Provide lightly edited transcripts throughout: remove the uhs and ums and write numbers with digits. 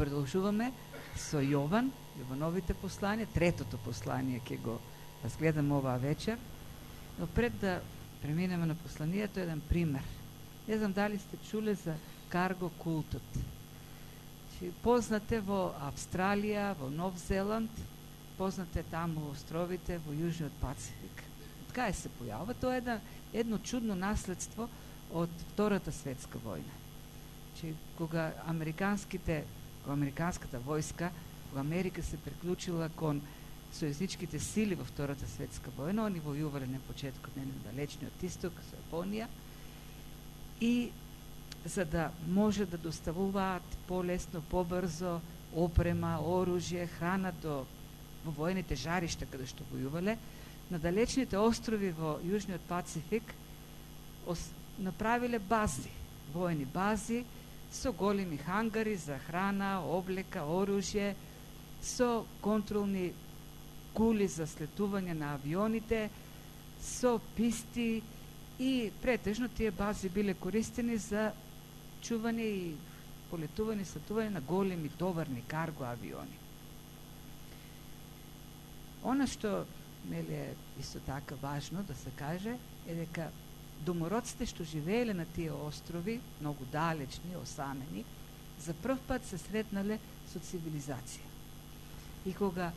продолжуваме со Јовановите послања, третото послание ќе го разгледаме оваа вечер. Но пред да преминеме на посланието, еден пример. Не знам дали сте чуле за карго култот. Познате во Австралија, во Нов Зеланд, познате таму во островите, во Јужниот Пацифик. Од кај се појава? Тоа е едно чудно наследство од Втората светска војна. Кога американската војска, кога Америка се приклучила кон сојузничките сили во Втората светска војна, они војувале на почетокот на далечниот исток со Јапонија, и за да може да доставуваат полесно, побрзо опрема, оружје, храна во војните жаришта каде што војувале, на далечните острови во Јужниот Пацифик направиле бази, војни бази, со големи хангари за храна, облека, оружје, со контролни кули за слетување на авионите, со писти, и претежно тие бази биле користени за чување и полетување, слетување на големи товарни карго авиони. Она што е исто така важно да се каже е дека домородците што живееле на тие острови, многу далечни, осамени, за прв пат се сретнале со цивилизација. И кога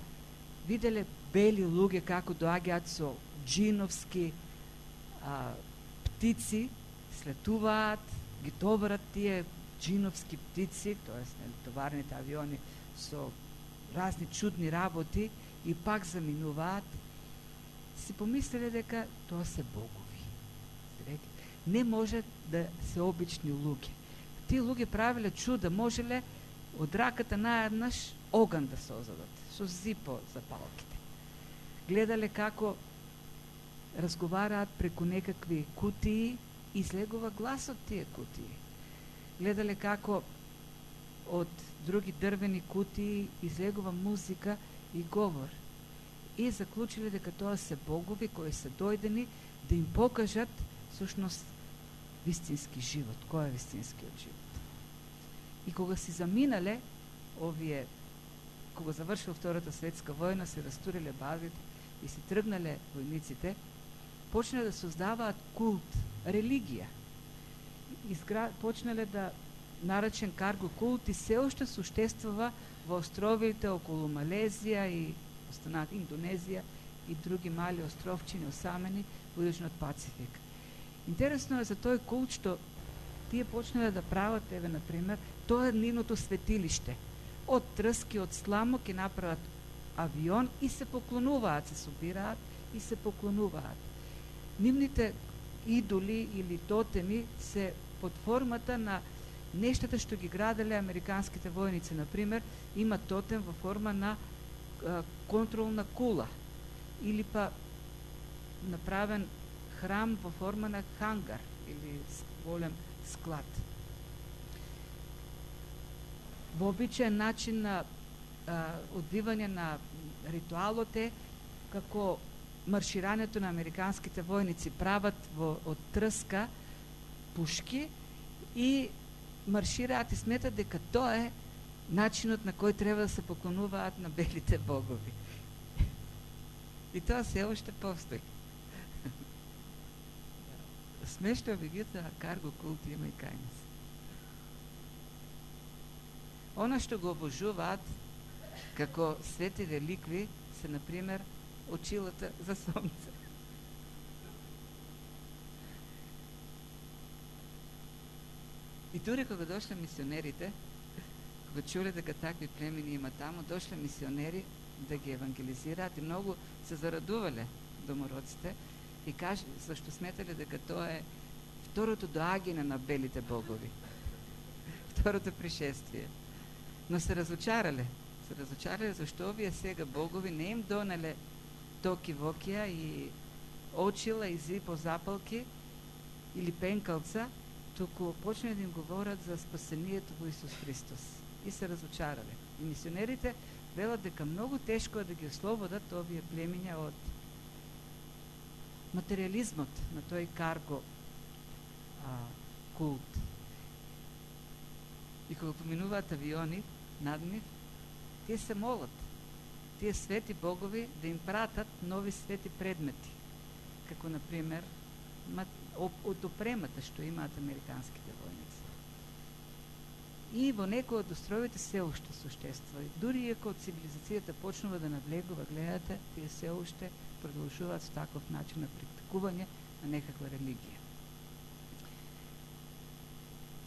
виделе бели луѓе како доаѓаат со джиновски птици, слетуваат, ги товарат тие джиновски птици, тоест товарните авиони со разни чудни работи, и пак заминуваат, си помислиле дека тоа се богови. Не може да се обични луѓе. Тие луѓе правиле чуда, можеле од раката наеднаш оган да созадат, со зипо за палките. Гледале како разговараат преку некакви кутии, излегува глас од тие кутии. Гледале како од други дрвени кутии излегува музика и говор. И заклучиле дека тоа се богови кои се дојдени да им покажат всушност вистински живот. Кој е вистинскиот живот? И кога си заминале овие, кога завршила Втората светска војна, се растуриле базите и си тргнале војниците, почнале да создаваат култ, религија. Почнале да наречен карго култ и се уште суштествува во островите околу Малезија и останат Индонезија и други мали островчини осамени во Јужниот Пацифик. Интересно е за тој култ што тие почнале да прават, еве на пример, тоа е нивното светилиште. Од трски, од сламок ќе направат авион и се поклонуваат, се собираат и се поклонуваат. Нивните идоли или тотеми се под формата на нештата што ги граделе американските војници. Например, има тотем во форма на контролна кула или па направен храм во форма на хангар или голем склад. Вообичаен начин на одвивање на ритуалот е како марширањето на американските војници прават од трска пушки и маршираат и сметат дека тоа е начинот на кој треба да се поклонуваат на белите богови. И тоа се уште постои. Смешно меѓутоа карго култ има и кај нас. Она што го обожуваат како свети реликви се, например, очилата за сонце. И дури кога дошле мисионерите, кога чуле дека такви племени има таму, дошле мисионери да ги евангелизираат и многу се зарадувале домородците и зашто сметале дека тоа е второто доаѓање на белите богови, второто пришествие. Но се разочарале зашто овие сега богови не им донеле токи вокија и очила и зипо запалки или пенкалца, туку почнале да им говорат за спасението во Исус Христос. И се разочарале. И мисионерите велат дека многу тешко е да ги ослободат овие племиња од материализмот на тој карго култ. И кога поминуваат авиони, над нив, тие се молат тие свети богови да им пратат нови свети предмети, како например од опремата што имаат американските војници. И во некои од островите се уште суштествува. Дури иако цивилизацијата почнува да навлегува, гледате, тие се уште продолжуваат со таков начин на практикување на некаква религија.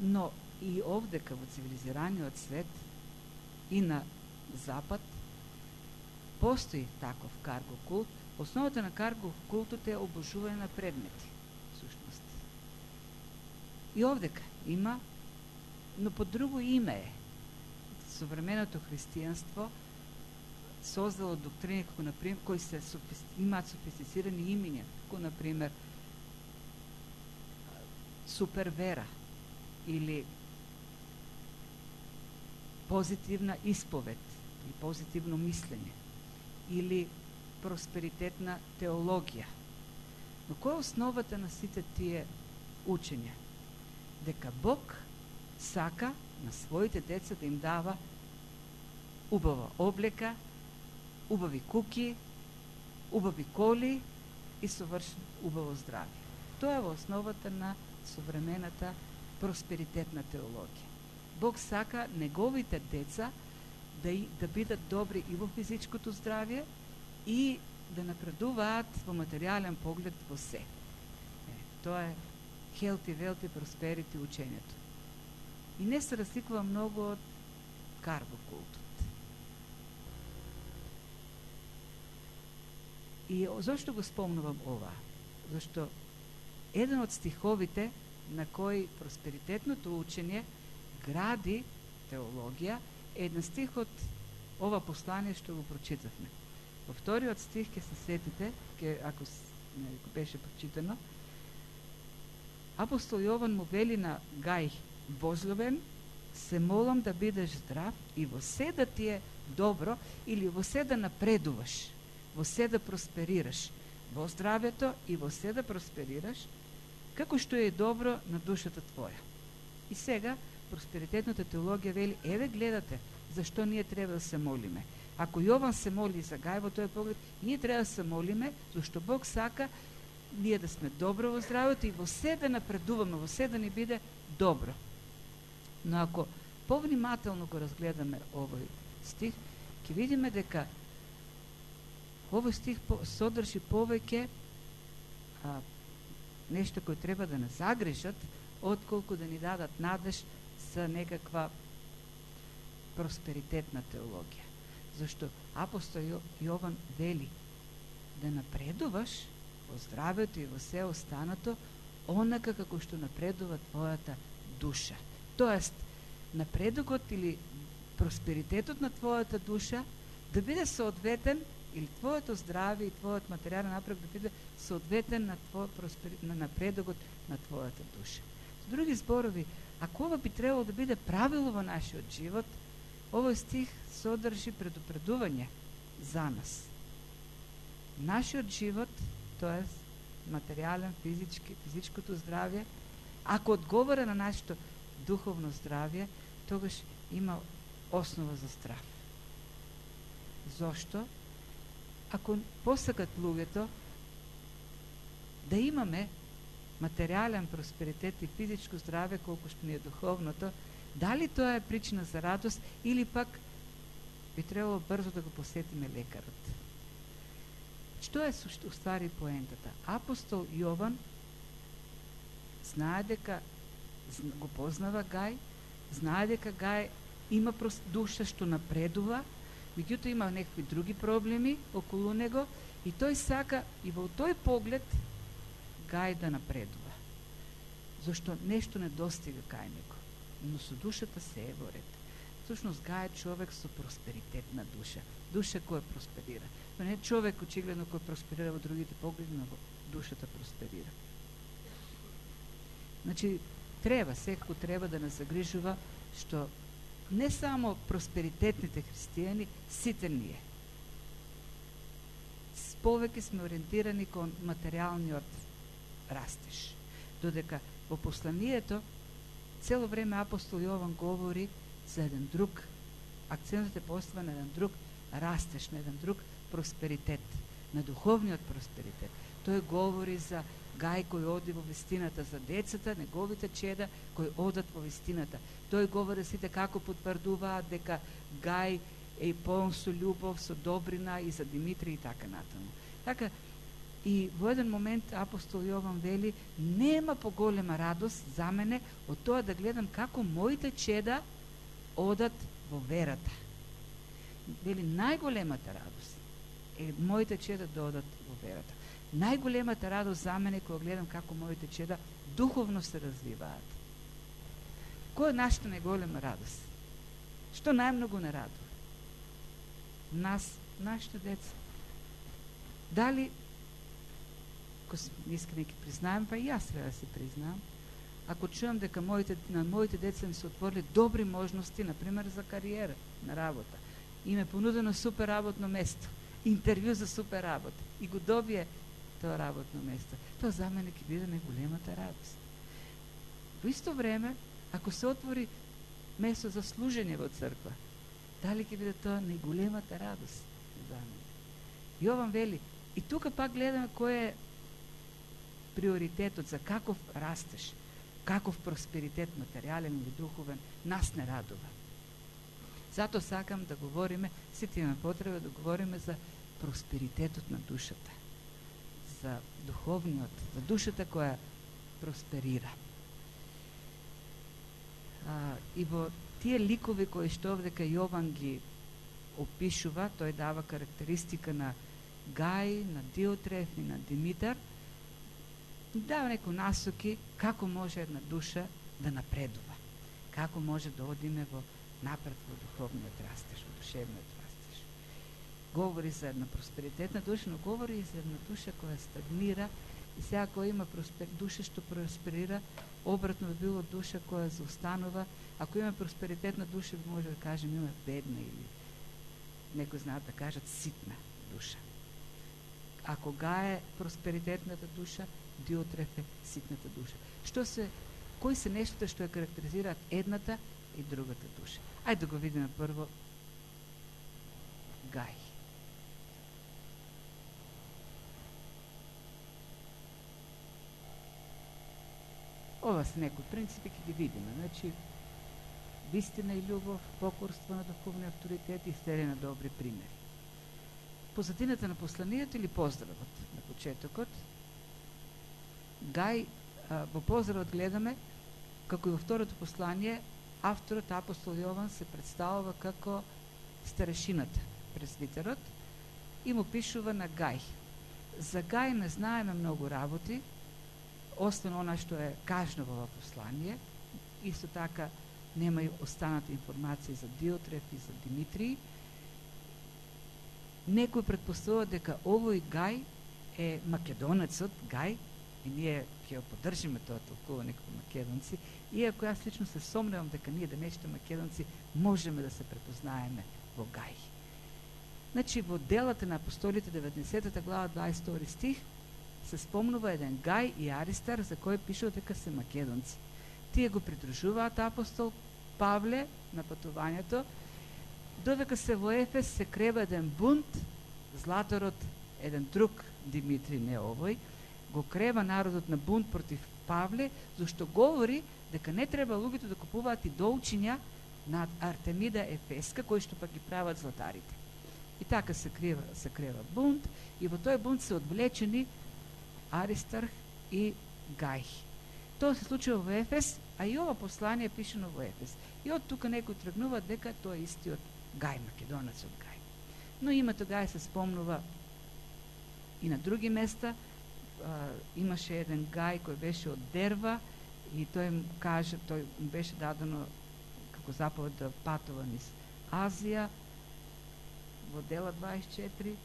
Но и овдека во цивилизираниот свет и на Запад постои таков карго култ. Основата на карго култот е обожување на предмети, всушност. И овдека има, но под друго име е. Современото христијанство создало доктрини како например кои се имаат софистицирани имиња, како например супервера или позитивна исповед или позитивно мислење или просперитетна теологија. Но која е основата на сите тие учења? Дека Бог сака на своите деца да им дава убава облека, убави куки, убави коли и совршено убаво здравје. Тоа е во основата на современата просперитетна теологија. Бог сака неговите деца да бидат добри и во физичкото здравје и да напредуваат во материјален поглед во се. Тоа е healthy, wealthy, prosperity учењето. И не се разликува многу од карго култот. И зашто го спомнувам ова? Зашто еден од стиховите на кој просперитетното учење гради теологија е еден стих од ова послание што го прочитавме. Во вториот стих ќе се сетите, ако беше прочитано, апостол Јован му вели на Гај возлюбен, се молам да бидеш здрав и во се да ти е добро или во се да напредуваш, во се да просперираш, во здравето и во се да просперираш, како што е добро на душата твоја. И сега просперитетната теологија вели, еве гледате, зашто ние треба да се молиме. Ако Јован се моли за Гај во тој поглед, ние треба да се молиме, зашто Бог сака ние да сме добро во здравето и во се да напредуваме, во се да ни биде добро. Но ако повнимателно го разгледаме овој стих, ќе видиме дека овој стих содржи повеќе нешто кој треба да не загрижат, отколку да ни дадат надеж за некаква просперитетна теологија. Зашто апостол Јован вели да напредуваш во здравето и во се останато онака како што напредува твојата душа. Тоест, напредокот или просперитетот на твојата душа да биде соодветен, или твоето здравје и твојот материјален напредок да биде соодветен на напредокот на твојата душа. Со други зборови, ако ова би требало да биде правило во нашиот живот, овој стих содржи предупредување за нас. Нашиот живот, тоест материјален, физичкото здравје, ако одговара на нашето духовно здравје, тогаш има основа за страв. Зошто? Ако посакат луѓето да имаме материјален просперитет и физичко здравје колку што ни е духовното, дали тоа е причина за радост или пак би требало брзо да го посетиме лекарот? Што е уствари поентата? Апостол Јован знае дека го познава Гај, знае дека Гај има душа што напредува, меѓутоа има некакви други проблеми околу него и тој сака и во тој поглед Гај да напредува. Зашто нешто не достига кај него, но со душата се е во ред. Всушност Гај е човек со просперитетна душа, душа која просперира. Но не човек очигледно кој просперира во другите погледи, но душата просперира. Значи, секако треба да нас загрижува што не само просперитетните христијани, сите ние. Повеќе сме ориентирани кон материјалниот растеж. Додека во посланието цело време апостол Јован говори за еден друг акцентот е поставен на еден друг растеж, на еден друг просперитет, на духовниот просперитет. Тој говори за Гај кој оди во вистината, за децата, неговите чеда кои одат во вистината. Тој говори сите како потврдуваат дека Гај е полн со љубов, со добрина и за Димитри и така натаму. Така, и во еден момент апостол Јован вели, нема поголема радост за мене од тоа да гледам како моите чеда одат во верата. Вели, најголемата радост е моите чеда да одат во верата. Најголемата радост за мене кога гледам како моите чеда духовно се развиваат. Која е нашата најголема радост? Што најмногу не радува? Нас, нашите деца. Дали, ако сме искрени ќе признаем, па и јас треба да се признам, ако чуам дека на моите деца им се отворили добри можности, например за кариера, на работа, им е понудено супер работно место, интервју за супер работа и го добие тоа работно место, тоа за мене ќе биде најголемата радост. Во исто време, ако се отвори место за служење во црква, дали ќе биде тоа најголемата радост за мене? Јован вели, и тука пак гледаме кој е приоритетот за каков растеж, каков просперитет материјален или духовен нас не радува. Затоа сакам да говориме, сите имаме потреба да говориме за просперитетот на душата, за духовниот, за душата која просперира. И во тие ликови кои што овдека Јован ги опишува, тој дава карактеристика на Гај, на Диотреф и на Димитар, дава некои насоки како може една душа да напредува, како може да одиме во напред во духовниот растеж, во душевниот растеж. Говори за една просперитетна душа, но говори и за една душа која стагнира, и сега која има душа што просперира, обратно би било душа која заостанува. Ако има просперитетна душа, би може да кажем има бедна или некои знаат да кажат ситна душа. Ако Гај е просперитетната душа, Диотреф е ситната душа. Кои се нештата што ја карактеризираат едната и другата душа? Ајде да го видиме прво Гај. Ова се некои принципи, ќе ги видиме. Значи, вистина и љубов, покорство на духовни авторитети и следење на добри примери. Позадината на посланието или поздравот на почетокот, Гај, во поздравот гледаме, како и во второто послание, авторот апостол Јован се представува како старешината, презвитерот, и му пишува на Гај. За Гај не знаеме многу работи, освен она што е кажано во ова послание. Исто така нема и останати информации за Диотреф и за Димитрий. Некој предпоставува дека овој Гај е македонецот Гај, и ние ќе го поддржиме тоа толкување како македонци, иако јас лично се сомневам дека ние денешните македонци можеме да се препознаеме во Гај. Значи, во делата на апостолите 19 глава 22 стих се спомнува еден Гај и Аристар за кој пишува дека се македонци. Тие го придружуваат апостол Павле на патувањето, додека се во Ефес се крева еден бунт, Златорот, еден друг Димитри, не овој, го крева народот на бунт против Павле, зашто говори дека не треба луѓето да купуваат и доучиња на Артемида Ефеска, кои што пак ги прават златарите. И така се крева бунт, и во тој бунт се одвлечени Аристарх и Гај. Тоа се случува во Ефес, а и ова послание е пишено во Ефес. И од тука некои тргнуваат дека тоа е истиот Гај, македонецот Гај. Но името Гај се спомнува и на други места. Имаше еден Гај кој беше од Дерва и тој беше дадено како заповед да патува низ Азија. Во дела 24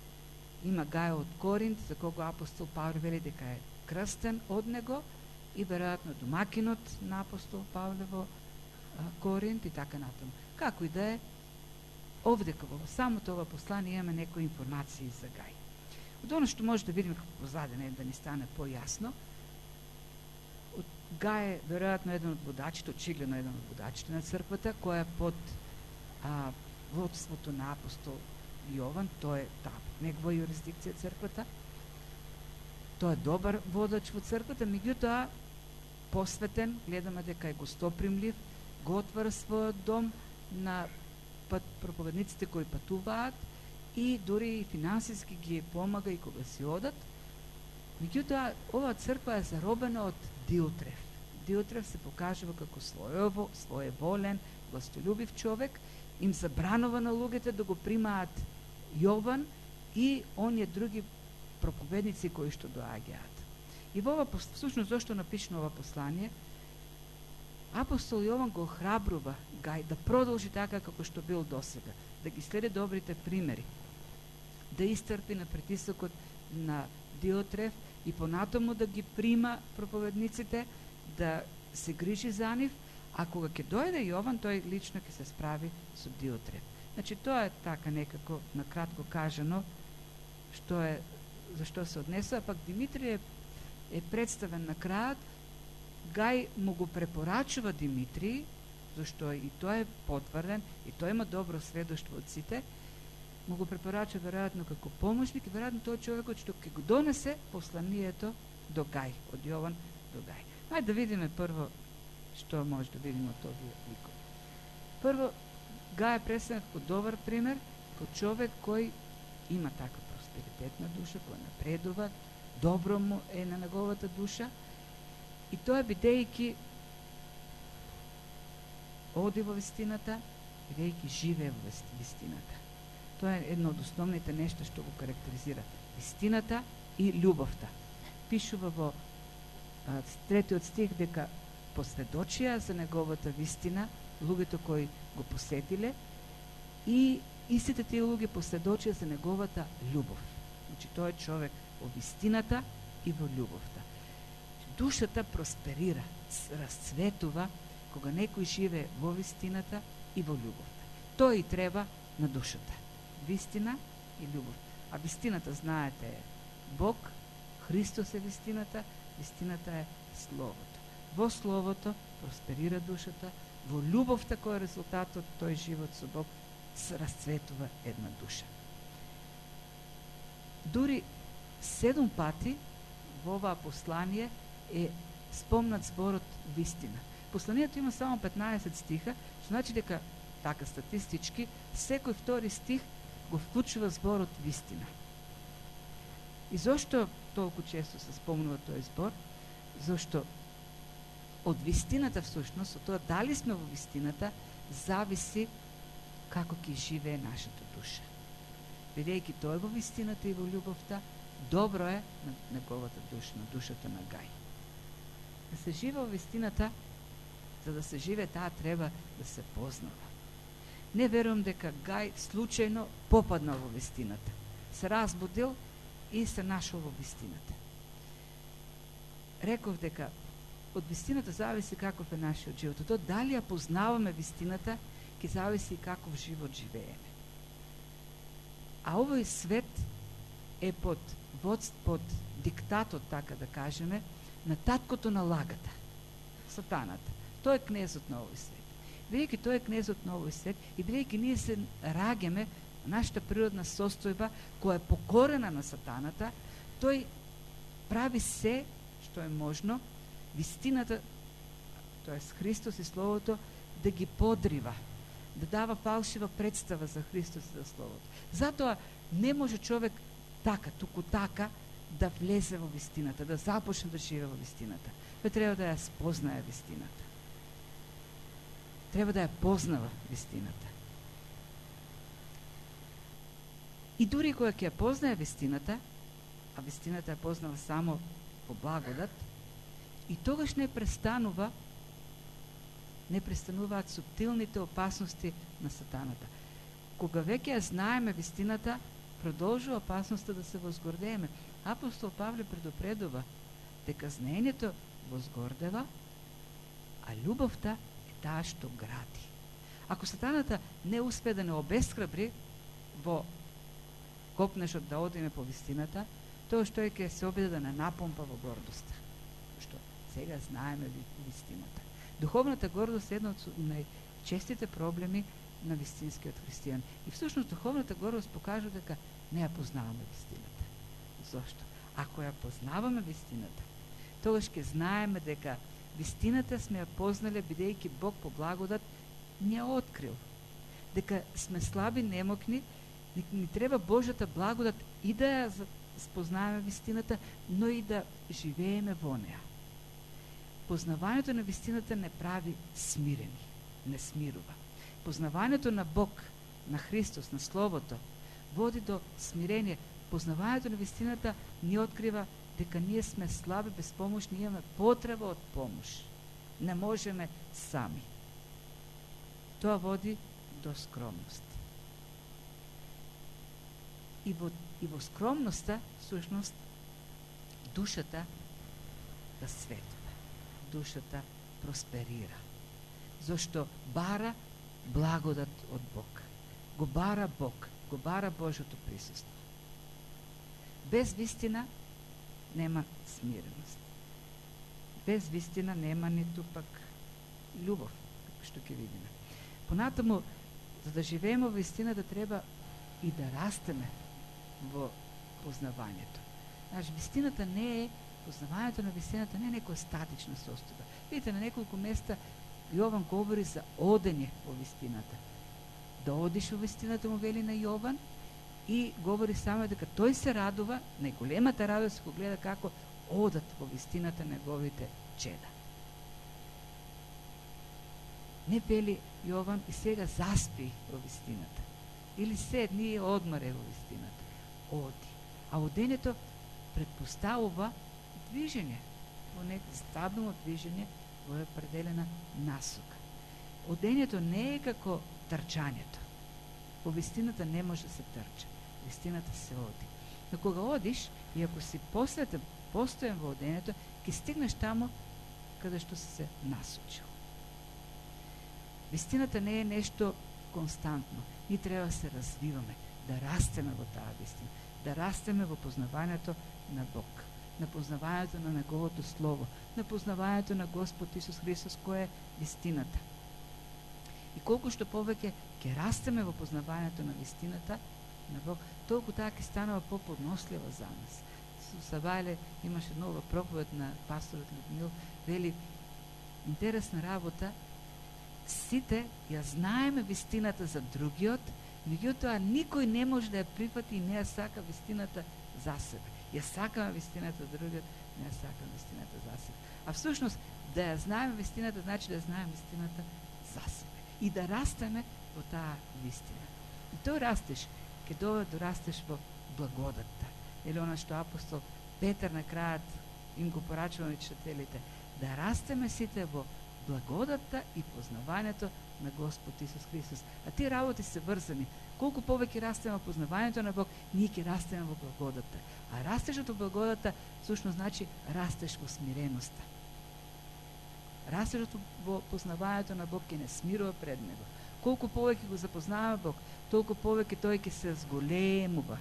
има Гај од Коринт, за кого апостол Павле вели дека е крстен од него и веројатно домакинот на апостол Павле во Коринт и така натаму. Како и да е, овдека во самото ова послание имаме некои информации за Гај. Од оно што може да видиме како позадина, да ни стане појасно, Гај е веројатно еден од водачите, очигледно еден од водачите на црквата, која под водството на апостол Јован, тој е негова юрисдикција црквата. Тој е добар водач во црквата, меѓутоа посветен, гледаме дека е гостопримлив, го отвара својот дом на проповедниците кои патуваат и дури и финансиски ги помага и кога си одат. Меѓутоа, оваа црква е заробена од Диотреф. Диотреф се покажува како своеволен, властолюбив човек, им забранува на луѓето да го примаат Јован и оние други проповедници кои што доаѓаат. И во ова, всушност, зашто напишано ова послание, апостол Јован го охрабрува Гај да продолжи така како што бил досега, да ги следи добрите примери, да истрпи на притисокот на Диотреф и понатаму да ги прима проповедниците, да се грижи за нив, а кога ќе дојде Јован, тој лично ќе се справи со Диотреф. Значи, тоа е така некако накратко кажано зашто се однесува, пак Димитрije е представен на крајот. Гај му го препорачува Димитрij, зашто и тој е потврден, и тој има добро сведоштво од сите, му го препорачува веројатно како помошник и веројатно тој човекот што ќе го донесе посланието до Гај, од Јован до Гај. Ајде да видиме прво што може да видиме од овие ликови. Прво, Гај е представен како добар пример, како човек кој има така просперитетна душа, кој напредува, добро му е на неговата душа, и тоа бидејќи оди во вистината, бидејќи живее во вистината. Тоа е едно од основните нешта што го карактеризира вистината и љубовта. Пишува во 3 стих дека посведочија за неговата вистина луѓето кои го посетиле и истите тие луѓе посведочија за неговата љубов. Значи, тој е човек во вистината и во љубовта. Душата просперира, расцветува кога некој живее во вистината и во љубовта. Тој и треба на душата. Вистина и љубов. А вистината, знаете, е Бог, Христос е вистината, вистината е Словото. Во Словото просперира душата, во љубовта која е резултатот тој живот со Бог, се расцветува една душа. Дури 7 пати во оваа послание е спомнат зборот вистина. Посланието има само 15 стиха, што значи дека, така статистички, секој втори стих го вклучува зборот вистина. И зошто толку често се спомнува тој збор? Зошто од вистината, всушност, од тоа дали сме во вистината, зависи како ќе живее нашата душа. Бидејќи тој во вистината и во љубовта, добро е на неговата душа, на душата на Гај. Да се живе во вистината, за да се живее таа треба да се познава. Не верувам дека Гај случајно попаднал во вистината. Се разбудил и се нашол во вистината. Реков дека од вистината зависи каков е нашиот живот. Тоа дали ја познаваме вистината, ќе зависи каков живот живееме. А овој свет е под диктатот, така да кажеме, на таткото на лагата, сатаната. Тој е кнезот на овој свет. Бидејќи тој е кнезот на овој свет и бидејќи ние се раѓаме нашата природна состојба која е покорена на сатаната, тој прави се што е можно вистината, тоест Христос и Словото, да ги подрива, да дава фалшива представа за Христос и за Словото. Затоа не може човек така, туку така, да влезе во вистината, да започне да живее во вистината. Тој треба да ја спознае вистината. Треба да ја познава вистината. И дури кога ќе ја познае вистината, а вистината ја познава само по благодат, и тогаш не престануваат суптилните опасности на сатаната. Кога веќе ја знаеме вистината, продолжува опасноста да се возгордееме. Апостол Павле предупредува дека знаењето возгордева, а љубовта е таа што гради. Ако сатаната не успее да не обесхрабри во копнешот да одиме по вистината, тоа што е ќе се обиде да не напомпа во гордоста. Што сега знаеме вистината. Духовната гордост е една од најчестите проблеми на вистинскиот христијан. И всушност духовната гордост покажува дека не ја познаваме вистината. Зошто? Ако ја познаваме вистината, тогаш ќе знаеме дека вистината сме ја познале бидејќи Бог по благодат ни ја открил. Дека сме слаби, немокни, ни треба Божјата благодат и да ја спознаеме вистината, но и да живееме во неа. Познавањето на вистината не прави смирени, не смирува. Познавањето на Бог, на Христос, на Словото, води до смирение. Познавањето на вистината ни открива дека ние сме слаби, безпомошни, имаме потреба од помош. Не можеме сами. Тоа води до скромност. И во скромноста, всушност, душата расветува. Душата просперира. Зошто бара благодат од Бог. Го бара Бог, го бара Божјото присуство. Без вистина нема смиреност. Без вистина нема ниту пак љубов, како што ќе видиме. Понатаму, за да живееме во вистината, треба и да растеме во познавањето. Значи, вистината не е, познавањето на вистината не е некоја статична состојба. Видите, на неколку места Јован говори за одење во вистината. Да одиш во вистината, му вели на Јован, и говори само дека тој се радува, најголемата радост кога гледа како одат во вистината неговите чеда. Не вели Јован и сега заспи во вистината. Или седни и одморе во вистината. Оди. А одењето предпоставува движење, во некој стабилно движење во определена насока. Одењето не е како трчањето. Во вистината не може да се трча. Вистината се оди. Но кога одиш, и ако си постоен во одењето, ќе стигнеш тамо каде што си се насочил. Вистината не е нешто константно. Ние треба да се развиваме, да растеме во таа вистина, да растеме во познавањето на Бог, на познавањето на Неговото Слово, на познавањето на Господ Исус Христос, кој е вистината. И колку што повеќе ќе растеме во познавањето на вистината на Бог, толку таа ќе станува поподнослива за нас. Сабајле имаше нова проповед на пасторот Людмил, вели, интересна работа, сите ја знаеме вистината за другиот, меѓутоа никој не може да ја прифати и не ја сака вистината за себе. Ја сакаме вистината за другиот, не ја сакаме вистината за себе. А всушност, да ја знаеме вистината, значи да ја знаеме вистината за себе. И да растеме во таа вистина. И тој растеш, ќе доведе да растеш во благодатта. Или она што апостол Петар на крајот им го порачува на читателите, да растеме сите во благодатта и познавањето на Господ Исус Христос. А тие работи се врзани. Колку повеќе растеме во познавањето на Бог, ние ќе растеме во благодатта. А растежот во благодатта всушност значи растеш во смиреноста. Растежот во познавањето на Бог ќе не смирува пред Него. Колку повеќе го запознаваме Бог, толку повеќе тој ќе се зголемува.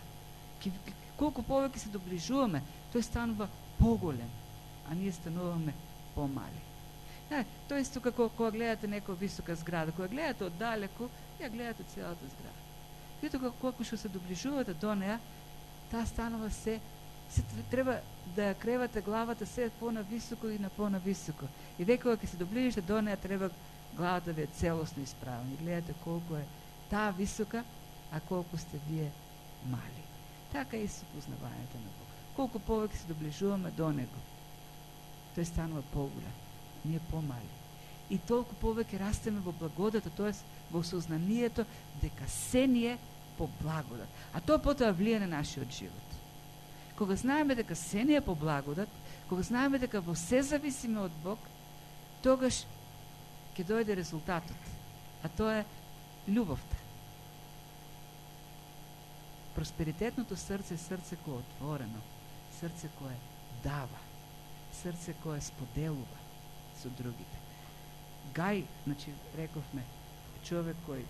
Колку повеќе се доближуваме, тој станува поголем, а ние стануваме помали. Тоа исто како кога гледате некоја висока зграда, кога гледате оддалеку, ја гледате целата зграда. И тоа колку што се доближувате до неа, таа станува се треба да ја кревате главата се понависоко и на понависоко. И веќе кога ќе се доближите до неа, треба главата ви е целосно исправена. И гледате колку е таа висока, а колку сте вие мали. Така и со познавањето на Бог. Колку повеќе се доближуваме до Него, тој станува поголем, ние помали. И толку повеќе растеме во благодата, т.е. во сознанието дека се ни е по благодат. А тоа потоа влие на нашиот живот. Кога знаеме дека се ни е по благодат, кога знаеме дека во се зависиме од Бог, тогаш ќе дојде резултатот. А тоа е љубовта. Просперитетното срце е срце кое е отворено, срце кое дава, срце кое споделува со другите. Гај, значи, рековме, човек кој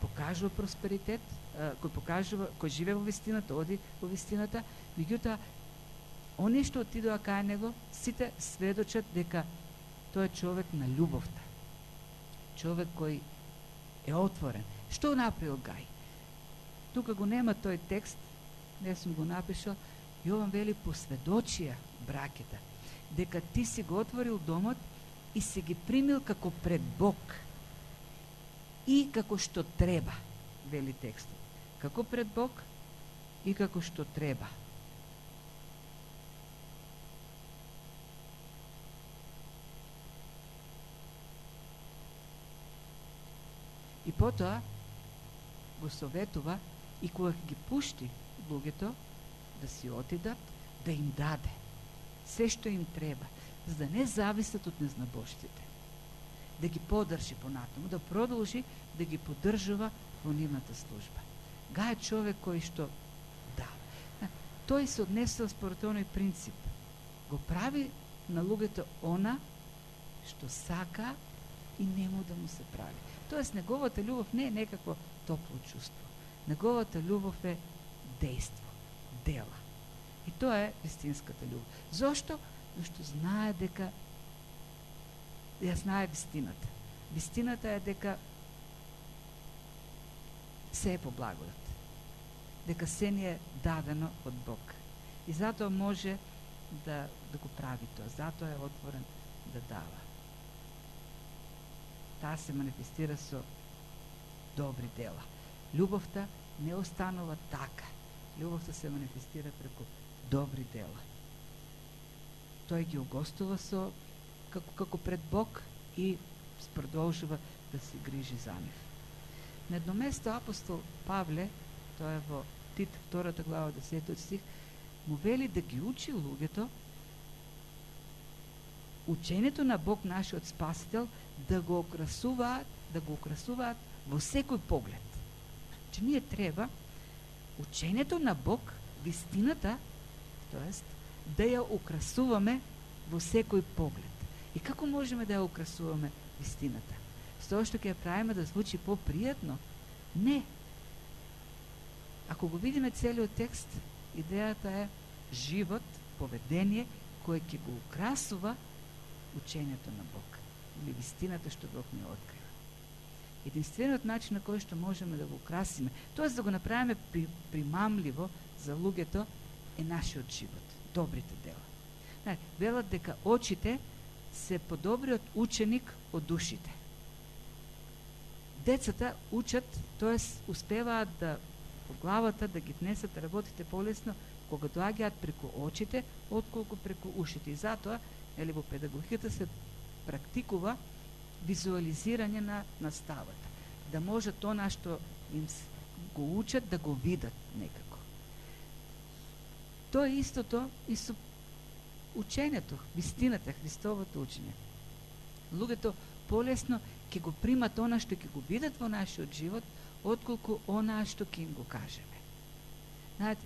покажува просперитет, кој живе во вистината, оди во вистината, меѓутоа, оние што отидоа кај него, сите сведочат дека тој е човек на љубовта. Човек кој е отворен. Што направил Гај? Тука го нема тој текст, не сум го напишал. Јован вели посведочија бракета, дека ти си го отворил домот и си ги примил како пред Бог и како што треба, вели текстот. Како пред Бог и како што треба. И потоа го советува и кога ги пушти луѓето да си отидат, да им даде се што им треба, за да не зависат од незнабожците. Да ги подржи понатаму, да продолжи да ги поддржува во нивната служба. Гај е човек кој што дава. Тој се однесува според оној принцип. Го прави на луѓето она што сака и нему да му се прави. Тоест, неговата љубов не е некакво топло чувство. Неговата љубов е дејство, дела. И тоа е вистинската љубов. Зошто? Зашто знае дека ја знае вистината. Вистината е дека се е по благодат. Дека се ни е дадено од Бог. И затоа може да го прави тоа. Затоа е отворен да дава. Таа се манифестира со добри дела. Љубовта не останува така. Љубовта се манифестира преку добри дела. Тој ги огостува како пред Бог и продолжува да се грижи за нив. На едно место апостол Павле, тоа е во Тит 2 глава 10 стих, му вели да ги учи луѓето учењето на Бог нашиот Спасител да го украсуваат во секој поглед. Че ние треба учењето на Бог, вистината, тоест да ја украсуваме во секој поглед. И како можеме да ја украсуваме вистината? С тоа што ќе ја правиме да звучи попријатно? Не. Ако го видиме целиот текст, идејата е живот, поведение, кој ќе го украсува учењето на Бог, или вистината што Бог ни открива. Единствениот начин на кој што можеме да го украсиме, тоа да го направиме примамливо за луѓето, е нашиот живот, добрите дела. Велат дека очите се подобриот ученик од душите. Децата учат, т.е. успеваат да по главата да ги внесат работите полесно кога доаѓаат преку очите, отколку преку ушите. И затоа, во педагогиката се практикува визуализирање на наставата. Да може тоа што им го учат да го видат некако. Тоа е истото и со учењето, вистината, Христовото учење. Луѓето полесно ќе го примат она што ќе го видат во нашиот живот, отколку она што ќе им го кажеме. Знаете,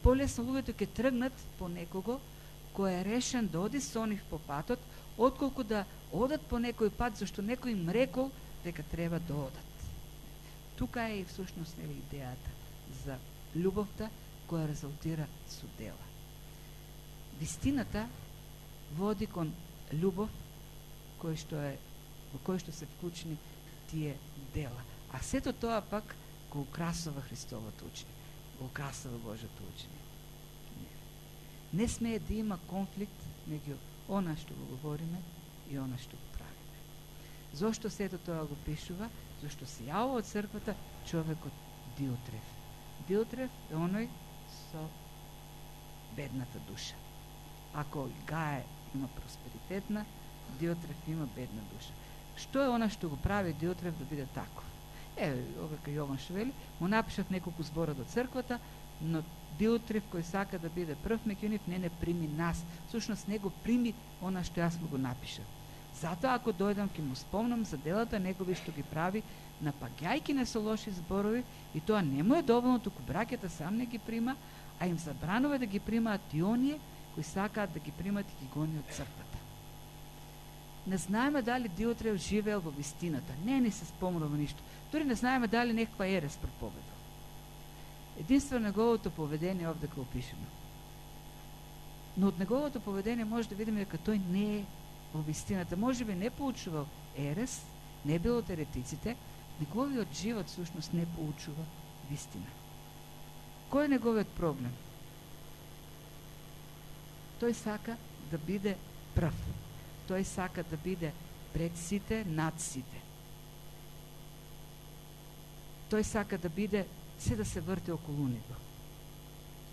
полесно луѓето ќе тргнат по некого кој е решен да оди со нив по патот, отколку да одат по некој пат зашто некој им рекол дека треба да одат. Тука е и всушност идејата за љубовта која резултира со дела. Вистината води кон љубов во кој што се вклучени тие дела. А сето тоа пак го украсува Христовото учење, го украсува Божјото учење. Не смее да има конфликт меѓу она што го говориме и она што го правиме. Зошто сето тоа го пишува? Зошто се јавува од црквата човекот Диотреф. Диотреф е оној со бедната душа. Ако Гај има просперитетна, Диотреф има бедна душа. Што е она што го прави Диотреф да биде таков? Ова кај Јован Швели, му напишат неколку збора до црквата, но Диотреф кој сака да биде прв меѓу нив не прими нас. Всушност не го прими она што јас му го напишав. Затоа ако дојдам ќе му спомнам за делата негови што ги прави, напаѓајќи не со лоши зборови, и тоа не му е доволно, туку браќата сам не ги прима, а им забранува да ги примаат и оние кои сакаат да ги примат и ги гони од црквата. Не знаеме дали Диотреф живеел во вистината. Не ни се спомнува ништо. Дори не знаеме дали некаква ерес проповедал. Единствено неговото поведение овде го опишено. Но од неговото поведение може да видиме дека тој не е во вистината. Може би не поучувал ерес не бил од еретиците, неговиот живот всушност не поучува вистина. Кој е неговиот проблем? Тој сака да биде прв. Тој сака да биде пред сите, над сите. Тој сака да биде, се да се врти околу него.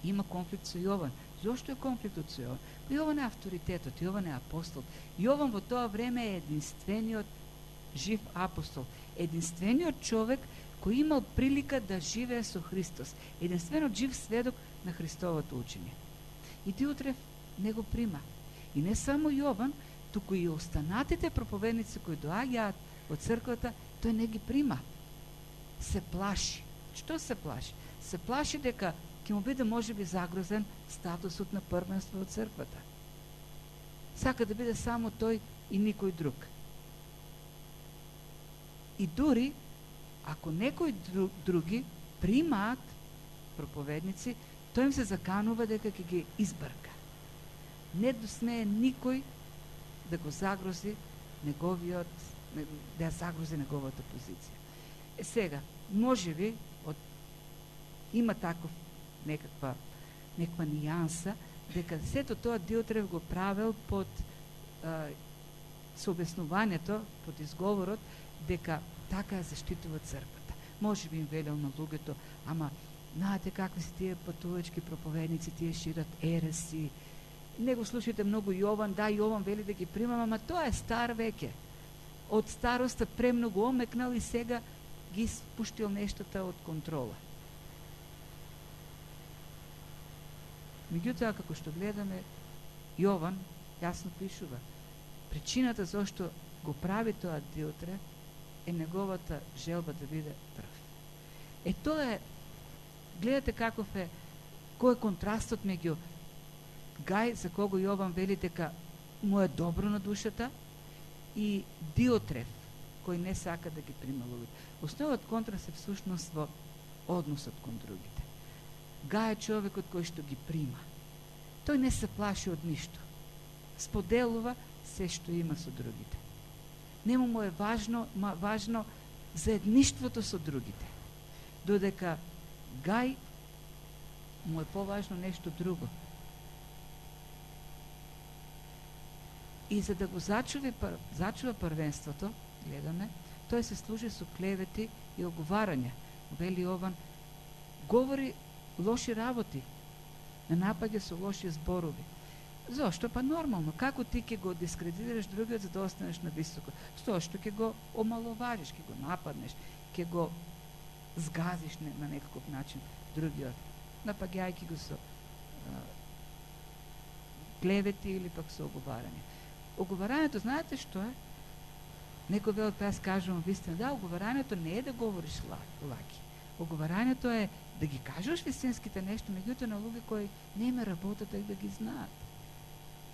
Има конфликт со Јован. Зошто е конфликтот со Јован? Јован е авторитетот, Јован е апостол. Јован во тоа време е единствениот жив апостол. Единствениот човек кој имал прилика да живее со Христос. Единствениот жив сведок на Христовото учење. И Диотреф не го прима. И не само Јован, туку и останатите проповедници кои доаѓаат од црквата, тој не ги прима. Се плаши. Што се плаши? Се плаши дека ќе му биде можеби загрозен статусот на првенство од црквата. Сака да биде само тој и никој друг. И дури, ако некои други примаат проповедници, тој им се заканува дека ќе ги избрка. Не досмее никој да го загрози неговиот, да ја загрози неговата позиција. Сега, можеби, има таков некаква нијанса, дека сето тоа Диотреф го правил под со обяснувањето, под изговорот, дека така ја заштитува црквата. Може би им велел на луѓето, ама знаете какви се тие патувачки проповедници, тие шират ереси. Не го слушате многу Јован, да, Јован вели да ги примам, ама тоа е стар веќе. Од староста премногу омекнал и сега ги спуштил нештата од контрола. Меѓутоа, како што гледаме, Јован јасно пишува. Причината зашто го прави тоа Диотреф е неговата желба да биде прв. Тоа е, гледате каков е, кој е контрастот меѓу Гај, за кого Јован вели дека му е добро на душата, и Диотреф, кој не сака да ги прима луѓето. Основниот контраст е всушност во односот кон другите. Гај е човекот кој што ги прима. Тој не се плаши од ништо. Споделува се што има со другите. Нему му е важно заедништвото со другите. Додека Гај му е поважно нешто друго. И за да го зачува првенството, гледаме, тој се служи со клевети и оговарања. Вели Јован, говори лоши работи, не напаѓа со лоши зборови. Зошто? Па нормално. Како ти ќе го дискредитираш другиот за да останеш на високо? Тоа што ќе го омаловажиш, ќе го нападнеш, ќе го згазиш на некаков начин другиот, напаѓајќи го со клевети или пак со оговарање. Оговарањето, знаете што е? Некој вел, па јас кажувам вистина. Да, оговарањето не е да говориш лаки. Оговарањето е да ги кажеш вистинските нешто, меѓутоа на луѓе кои не има работата и да ги знаат.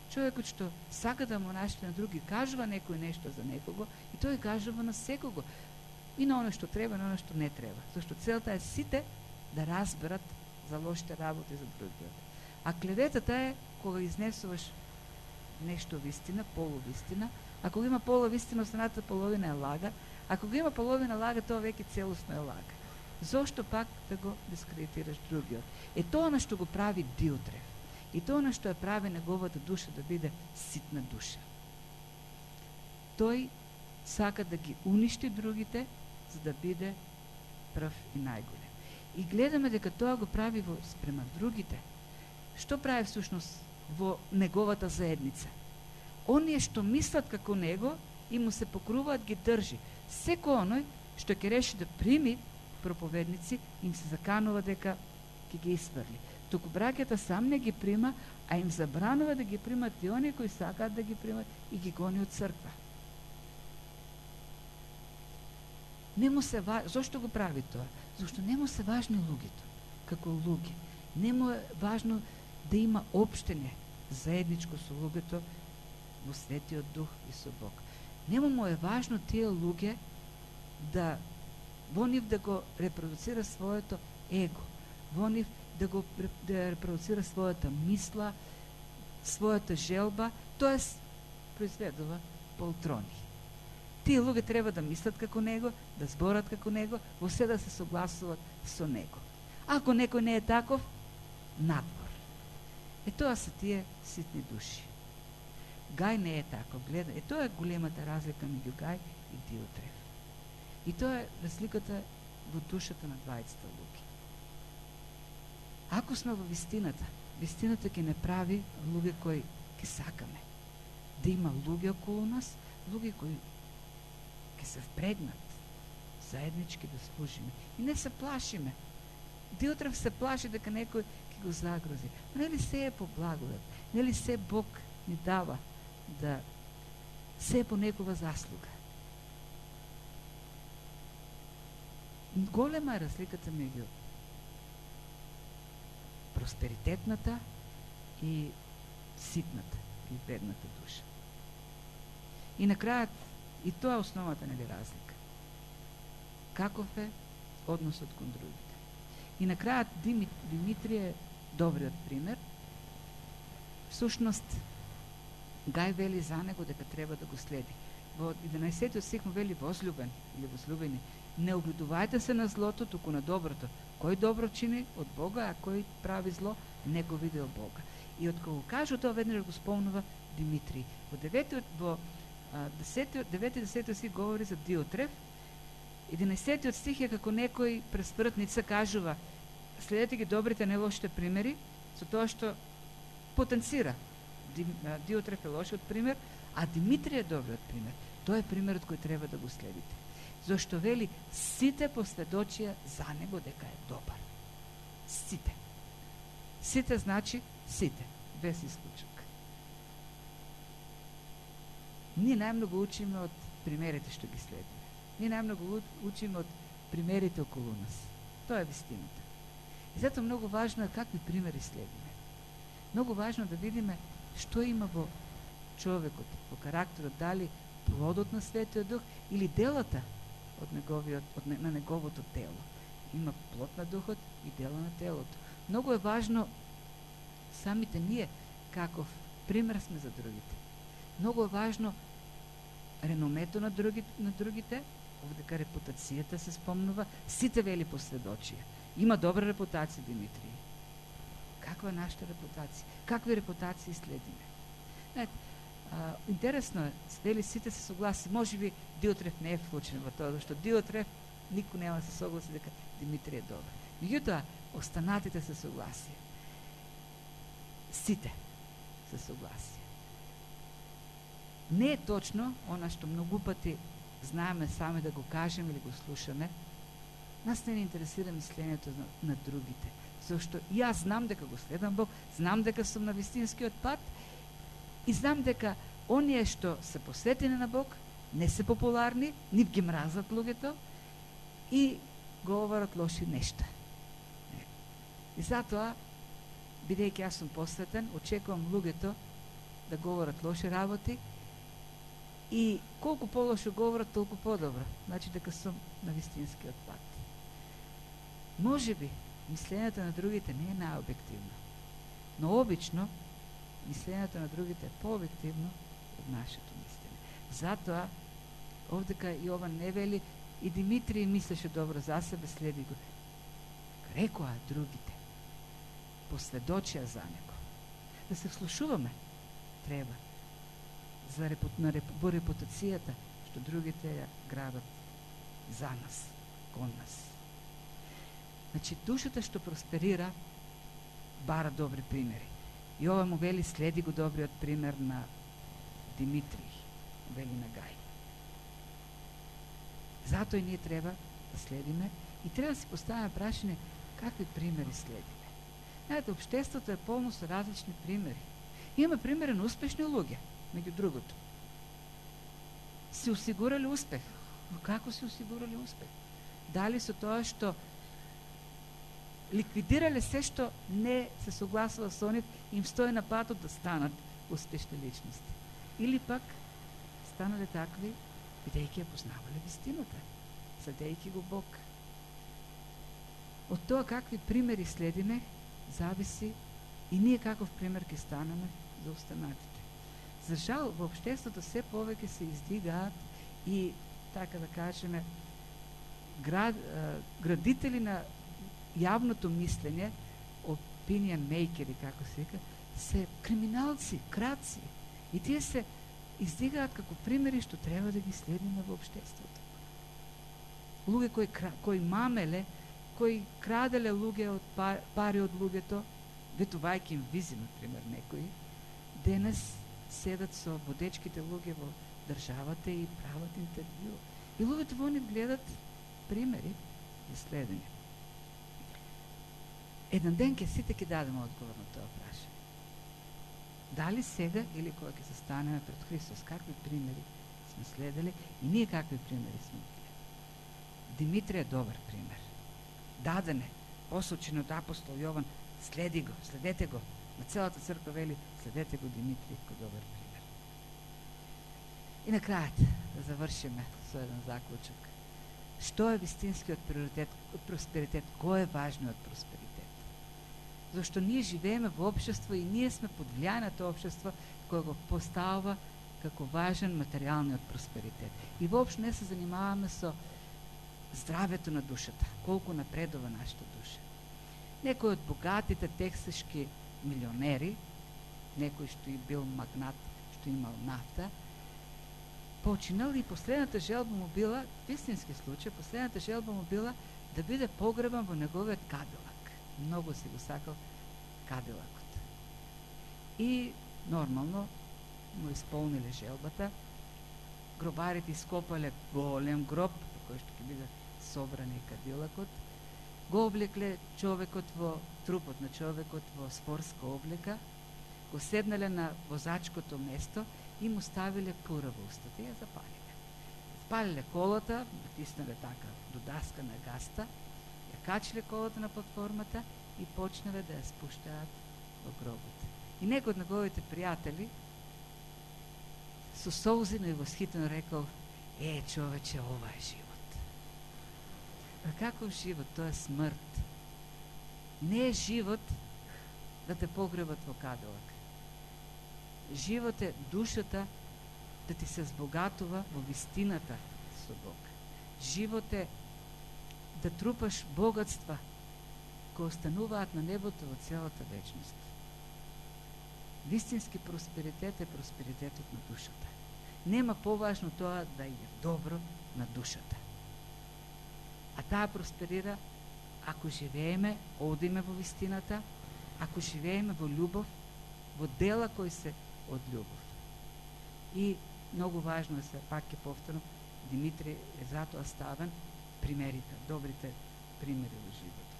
Човекот што сака да му наште на други, кажува некој нешто за некого и тој кажува на секого. И на оно што треба, на оно што не треба. Зашто целта е сите да разберат за лошите работи за другиот. А клеветата е кога изнесуваш нешто вистина, полувистина. Ако има полувистина, останата половина е лага. Ако има половина лага, тоа веќе целосно е лага. Зошто пак да го дискредитираш другиот? Тоа на што го прави Диотреф. И тоа на што ја прави неговата душа да биде ситна душа. Тој сака да ги уништи другите, за да биде прв и најголем. И гледаме дека тоа го прави спрема другите. Што прави всушност во неговата заедница? Оние што мислат како него и му се покруваат, ги држи. Секој оној што ќе реши да прими проповедници, им се заканува дека ќе ги испрли. Туку браќата сам не ги прима, а им забранува да ги примат и оние кои сакаат да ги примат и ги гони од црква. Не му се зошто го прави тоа? Зашто не му се важни луѓето, како луѓе. Не му е важно да има општење заедничко со луѓето во Светиот Дух и со Бог. Нему му е важно тие луѓе да во нив да го репродуцира своето его, во нив да репродуцира својата мисла, својата желба, тоест произведува полтрони. Тие луѓе треба да мислат како него, да зборат како него, во се да се согласуват со него. Ако некој не е таков, надвор. Тоа се тие ситни души. Гај не е таков, гледа. Тоа е големата разлика меѓу Гај и Диотреф. И тоа е разликата во душата на двајцата луѓе. Ако сме во вистината, вистината ќе не прави луѓе кои ќе сакаме. Да има луѓе околу нас, луѓе кои ќе се впрегнат заеднички да служиме. И не се плашиме. Диотреф се плаши дека некој ќе го загрози. Нели се е по благодат? Нели се Бог ни дава да се е по некова заслуга? Голема е разликата меѓу просперитетната и ситната или бедната душа. И на крајот, и тоа е основната нели разлика. Каков е односот кон другите? И на крајот Димитрije е добриот пример. Всушност, Гај вели за него дека треба да го следи. Во 11 стих му вели возлюбен или возлюбени, не огледувајте се на злото, туку на доброто. Кој добро чини од Бога, а кој прави зло, не го видел Бога. И од кога кажу тоа, веднаш го спомнува Димитрij. Во 9-10 стих говори за Диотреф. 11 стих е како некој пред смртница кажува: следете ги добрите, не лошите примери, со тоа што потенцира. Диотреф е лошиот пример, а Димитрij е добриот пример. Тоа е примерот кој треба да го следите. Зошто вели сите посведочија за него дека е добар. Сите. Сите значи сите, без исклучок. Ние најмногу учиме од примерите што ги следиме. Ние најмногу учиме од примерите околу нас. Тоа е вистината. И затоа многу важно е какви примери следиме. Многу важно да видиме што има во човекот, во карактерот, дали плодот на Светиот Дух или делата на неговото тело. Има плод на духот и дело на телото. Многу е важно самите ние каков пример сме за другите. Многу е важно реномето на другите, овдека репутацијата се спомнува, сите вели посведочија. Има добра репутација Димитрij. Каква е нашата репутација? Какви репутации следиме? Интересно е, вели сите се согласи. Може би Диотреф не е вклучен во тоа, зашто Диотреф никој нема да се согласи дека Димитрij е добар. Меѓутоа, останатите се согласи. Сите се согласи. Не е точно она што многу пати знаеме сами да го кажеме или го слушаме. Нас не ни интересира мислењето на другите. Зашто јас знам дека го следам Бог, знам дека сум на вистинскиот пат и знам дека оние што се посветени на Бог не се популарни, нив ги мразат луѓето и говорат лоши нешта. И затоа, бидејќи јас сум посветен, очекувам луѓето да говорат лоши работи и колку полошо говорат, толку подобро. Значи дека сум на вистинскиот пат. Може би, мислењето на другите не е најобјективно, но обично мислењето на другите е пообјективно од нашето мислење. Затоа, овдека Јован не вели и Димитрij мислеше добро за себе, следи го. Рекоа другите, посведочија за него. Да се вслушуваме треба во репутацијата што другите ја градат за нас, кон нас. Значи, душата што просперира бара добри примери. И ова му вели следи го добриот пример на Димитрij, вели на Гај. Затоа и ние треба да следиме и треба да си поставиме прашање какви примери следиме. Знаете, општеството е полно со различни примери. Имаме примери на успешни луѓе, меѓу другото. Си осигурали успех. Но како си осигурали успех? Дали со тоа што ликвидирале се што не се согласува со нив и им стои на патот да станат успешни личности. Или пак станале такви, бидејќи ја познавале вистината, следејќи го Бог. Од тоа какви примери следиме, зависи и ние каков пример ќе станеме за останатите. За жал, во општеството се повеќе се издигаат и така да кажеме градители на јавното мислење, opinion makeri, како се вика, се криминалци, крадци. И тие се издигаат како примери што треба да ги следиме во општеството. Луѓе кои мамеле, кои краделе луѓе од пари од луѓето, ветувајќи им визи, например, некои, денес седат со водечките луѓе во државата и прават интервју. И луѓето во нив гледат примери за следење. Еден ден ќе сите ќе дадеме одговор на тоа прашање. Дали сега или кога ќе се станеме пред Христос, какви примери сме следели и ние какви примери сме гледали. Димитрий е добар пример. Даден е, посочен од апостол Јован, следете го. На целата црква вели, следете го Димитрий како добар пример. И на крајот да завршиме со еден заклучок. Што е вистинскиот приоритет од просперитет? Кој е важниот просперитет? Зашто ние живееме во општество и ние сме под влијање на тоа општество кој го поставува како важен материјалниот просперитет. И воопшто не се занимаваме со здравето на душата, колку напредува нашата душа. Некој од богатите тексашки милионери, некој што и бил магнат, што имал нафта, починал и последната желба му била, вистински случај, последната желба му била да биде погребан во неговиот кадилак. Многу си го сакал кадилакот. И нормално му исполниле желбата. Гробарите ископале голем гроб, во кој што ќе биде собран и кадилакот. Го облекле човекот во трупот на човекот во спорска облека, го седнале на возачкото место и му ставиле пура во устата и ја запалиле. Спалиле колата, натиснале така до даска на гаста, ја качиле колата на платформата и почнале да ја спуштаат во гробот. И некој од неговите пријатели со солзино и восхитено рекол: човече, ова е живот. А каков живот? Тоа е смрт. Не е живот да те погребат во кадилак. Живот е душата да ти се збогатува во вистината со Бог. Живот е да трупаш богатства кои остануваат на небото во целата вечност. Вистински просперитет е просперитетот на душата. Нема поважно тоа да е добро на душата. А таа просперира ако живееме, одиме во вистината, ако живееме во љубов, во дела кои се од љубов. И многу важно е, се пак ќе повторам, Димитрий е затоа ставен примерите, добрите примери во животот.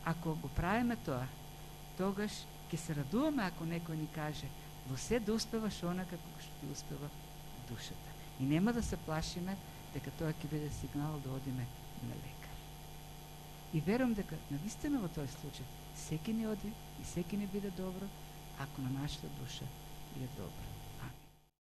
Ако го правиме тоа, тогаш ќе се радуваме ако некој ни каже: во се да успеваш онака како што ти успева душата. И нема да се плашиме дека тоа ќе биде сигнал да одиме на лекар. И верувам дека навистина во тој случај секи ни оди и секи ни биде добро ако на нашата душа е добро.